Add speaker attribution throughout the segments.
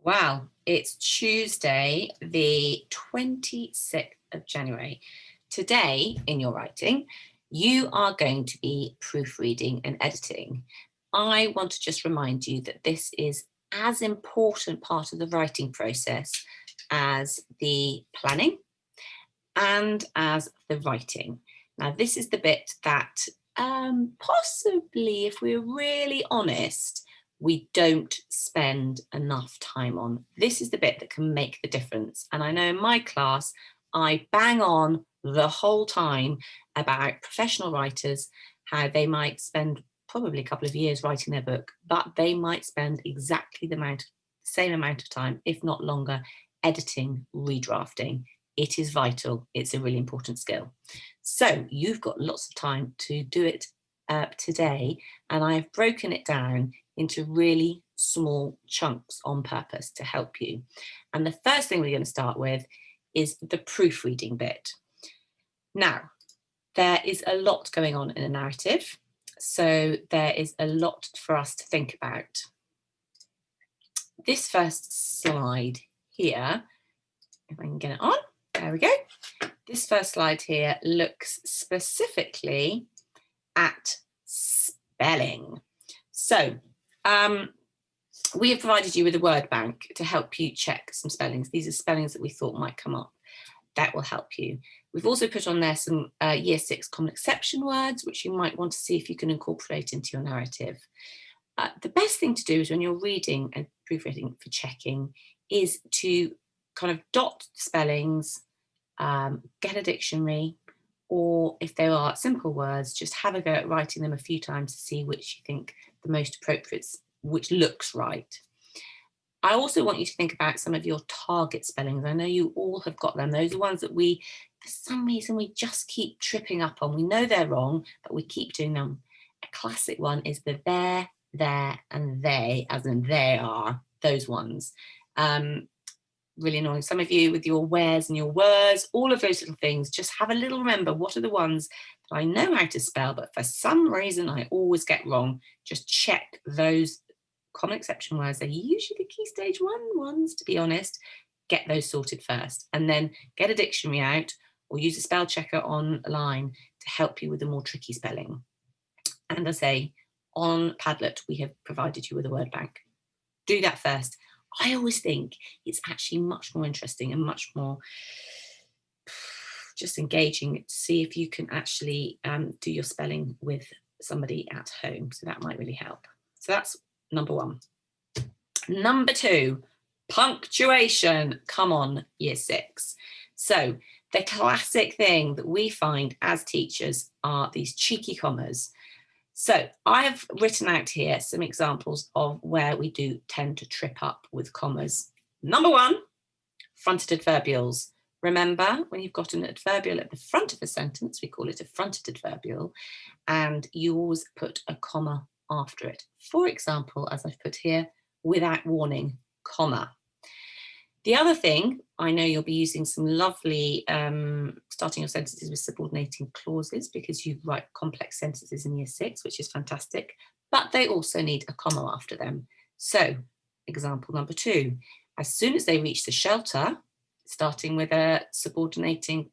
Speaker 1: Wow, it's Tuesday, the 26th of January. Today, in your writing, you are going to be proofreading and editing. I want to just remind you that this is as important part of the writing process as the planning and as the writing. Now, this is the bit that possibly, if we're really honest, we don't spend enough time on. This is the bit that can make the difference. And I know in my class, I bang on the whole time about professional writers, how they might spend probably a couple of years writing their book, but they might spend exactly the same amount of time, if not longer, editing, redrafting. It is vital. It's a really important skill. So you've got lots of time to do it today, and I've broken it down into really small chunks on purpose to help you. And the first thing we're going to start with is the proofreading bit. Now, there is a lot going on in a narrative, so there is a lot for us to think about. This first slide here, if I can get it on, there we go. This first slide here looks specifically at spelling. So we have provided you with a word bank to help you check some spellings. These are spellings that we thought might come up. That will help you. We've also put on there some Year 6 common exception words, which you might want to see if you can incorporate into your narrative. The best thing to do is when you're reading and proofreading for checking is to kind of dot spellings, get a dictionary, or if there are simple words, just have a go at writing them a few times to see which you think the most appropriate, which looks right. I also want you to think about some of your target spellings. I know you all have got them. Those are ones that we, for some reason, we just keep tripping up on. We know they're wrong, but we keep doing them. A classic one is the there, and they, as in they are, those ones. Really annoying. Some of you with your wheres and your words, all of those little things, just have a little remember what are the ones that I know how to spell, but for some reason I always get wrong. Just check those common exception words. They're usually the key stage 1 ones, to be honest. Get those sorted first, and then get a dictionary out or use a spell checker online to help you with the more tricky spelling. And I say, on Padlet, we have provided you with a word bank. Do that first. I always think it's actually much more interesting and much more just engaging to see if you can actually do your spelling with somebody at home. So that might really help. So that's number 1. Number 2, punctuation. Come on, Year 6. So the classic thing that we find as teachers are these cheeky commas. So I have written out here some examples of where we do tend to trip up with commas. Number 1, fronted adverbials. Remember, when you've got an adverbial at the front of a sentence, we call it a fronted adverbial, and you always put a comma after it. For example, as I've put here, without warning, comma. The other thing, I know you'll be using some lovely starting your sentences with subordinating clauses because you write complex sentences in Year 6, which is fantastic, but they also need a comma after them. So, example number 2, as soon as they reach the shelter, starting with a subordinating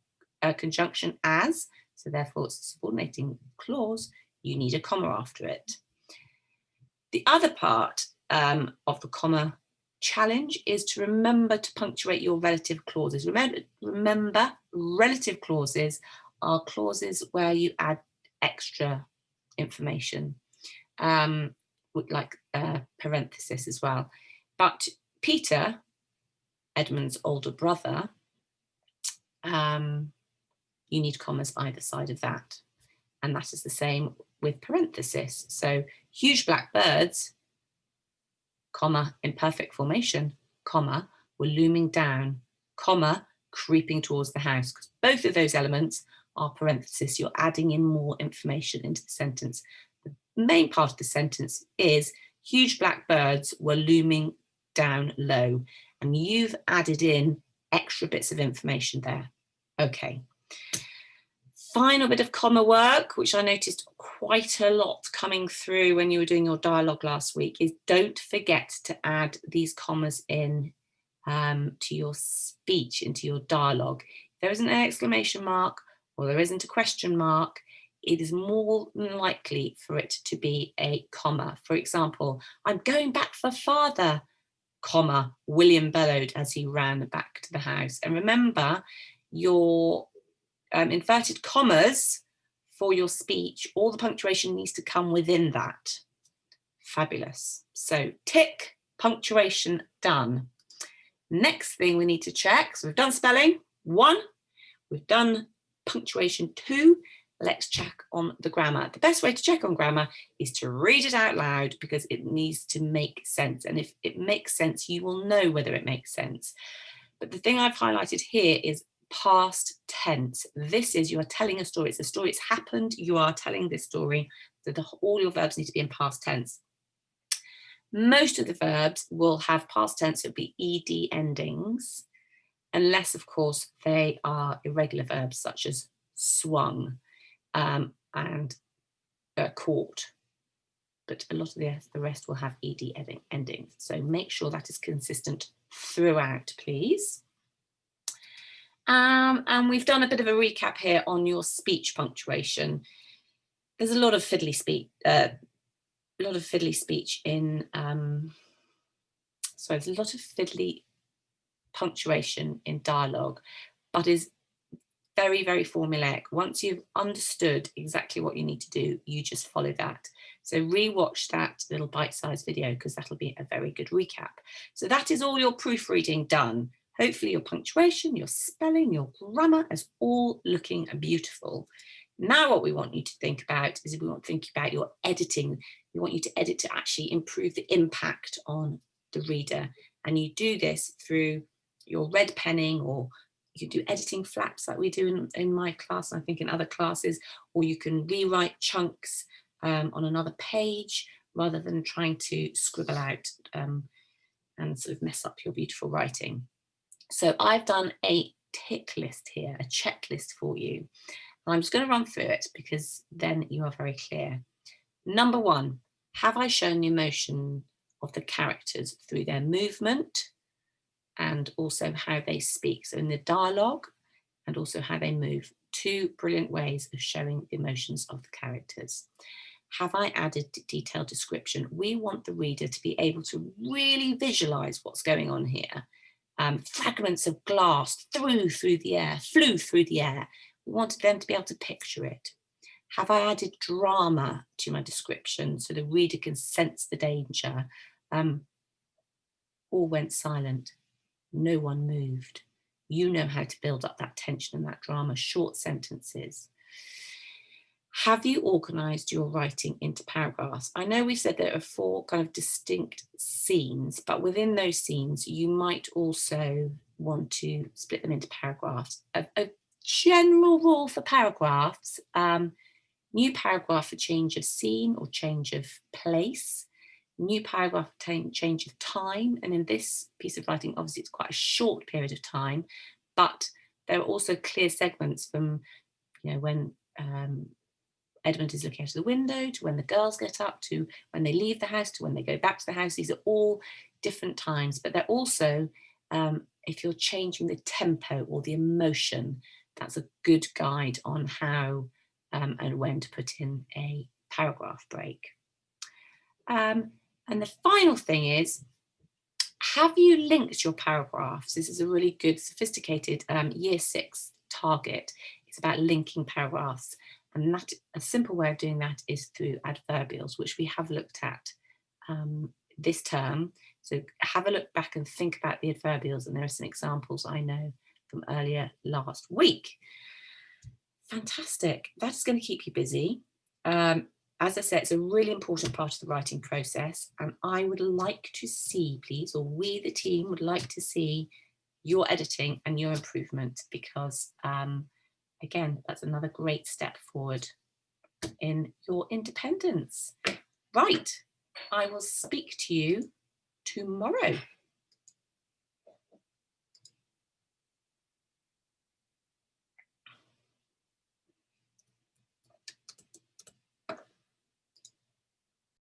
Speaker 1: conjunction as, so therefore it's a subordinating clause, you need a comma after it. The other part of the comma challenge is to remember to punctuate your relative clauses. Remember, relative clauses are clauses where you add extra information, like parenthesis as well. But Peter, Edmund's older brother, you need commas either side of that. And that is the same with parenthesis. So huge black birds, comma, in perfect formation, comma, were looming down, comma, creeping towards the house, because both of those elements are parenthesis. You're adding in more information into the sentence. The main part of the sentence is huge black birds were looming down low, and you've added in extra bits of information there. Okay. Final bit of comma work, which I noticed quite a lot coming through when you were doing your dialogue last week, is don't forget to add these commas in to your speech, into your dialogue. If there isn't an exclamation mark or there isn't a question mark, it is more than likely for it to be a comma. For example, I'm going back for father, comma, William bellowed as he ran back to the house. And remember, your inverted commas for your speech, all the punctuation needs to come within that. Fabulous. So tick, punctuation done. Next thing we need to check, so we've done spelling, 1, we've done punctuation, 2, let's check on the grammar. The best way to check on grammar is to read it out loud because it needs to make sense. And if it makes sense, you will know whether it makes sense. But the thing I've highlighted here is past tense. This is, you are telling a story. It's a story, it's happened, you are telling this story. So all your verbs need to be in past tense. Most of the verbs will have past tense, it'll be ed endings, unless, of course, they are irregular verbs such as swung and caught. But a lot of the rest will have ed endings. So make sure that is consistent throughout, please. And we've done a bit of a recap here on your speech punctuation. There's a lot of fiddly speech in, there's a lot of fiddly punctuation in dialogue, but is very, very formulaic. Once you've understood exactly what you need to do, you just follow that. So rewatch that little bite-sized video because that'll be a very good recap. So that is all your proofreading done. Hopefully your punctuation, your spelling, your grammar is all looking beautiful. Now what we want you to think about is we want to think about your editing. We want you to edit to actually improve the impact on the reader. And you do this through your red penning, or you can do editing flaps like we do in my class, and I think in other classes, or you can rewrite chunks on another page rather than trying to scribble out and sort of mess up your beautiful writing. So I've done a tick list here, a checklist for you. And I'm just going to run through it because then you are very clear. Number 1, have I shown the emotion of the characters through their movement and also how they speak? So in the dialogue and also how they move. 2 brilliant ways of showing the emotions of the characters. Have I added detailed description? We want the reader to be able to really visualize what's going on here. Fragments of glass flew through the air. We wanted them to be able to picture it. Have I added drama to my description so the reader can sense the danger? All went silent. No one moved. You know how to build up that tension and that drama. Short sentences. Have you organised your writing into paragraphs? I know we said there are 4 kind of distinct scenes, but within those scenes, you might also want to split them into paragraphs. A general rule for paragraphs, new paragraph for change of scene or change of place, new paragraph for change of time. And in this piece of writing, obviously it's quite a short period of time, but there are also clear segments from, when Edmund is looking out of the window, to when the girls get up, to when they leave the house, to when they go back to the house. These are all different times, but they're also, if you're changing the tempo or the emotion, that's a good guide on how and when to put in a paragraph break. And the final thing is, have you linked your paragraphs? This is a really good, sophisticated year 6 target. It's about linking paragraphs. And that a simple way of doing that is through adverbials, which we have looked at this term. So have a look back and think about the adverbials, and there are some examples I know from earlier last week. Fantastic. That's going to keep you busy. As I said, it's a really important part of the writing process, and I would like to see, please, or we, the team, would like to see your editing and your improvement, because again, that's another great step forward in your independence. Right, I will speak to you tomorrow.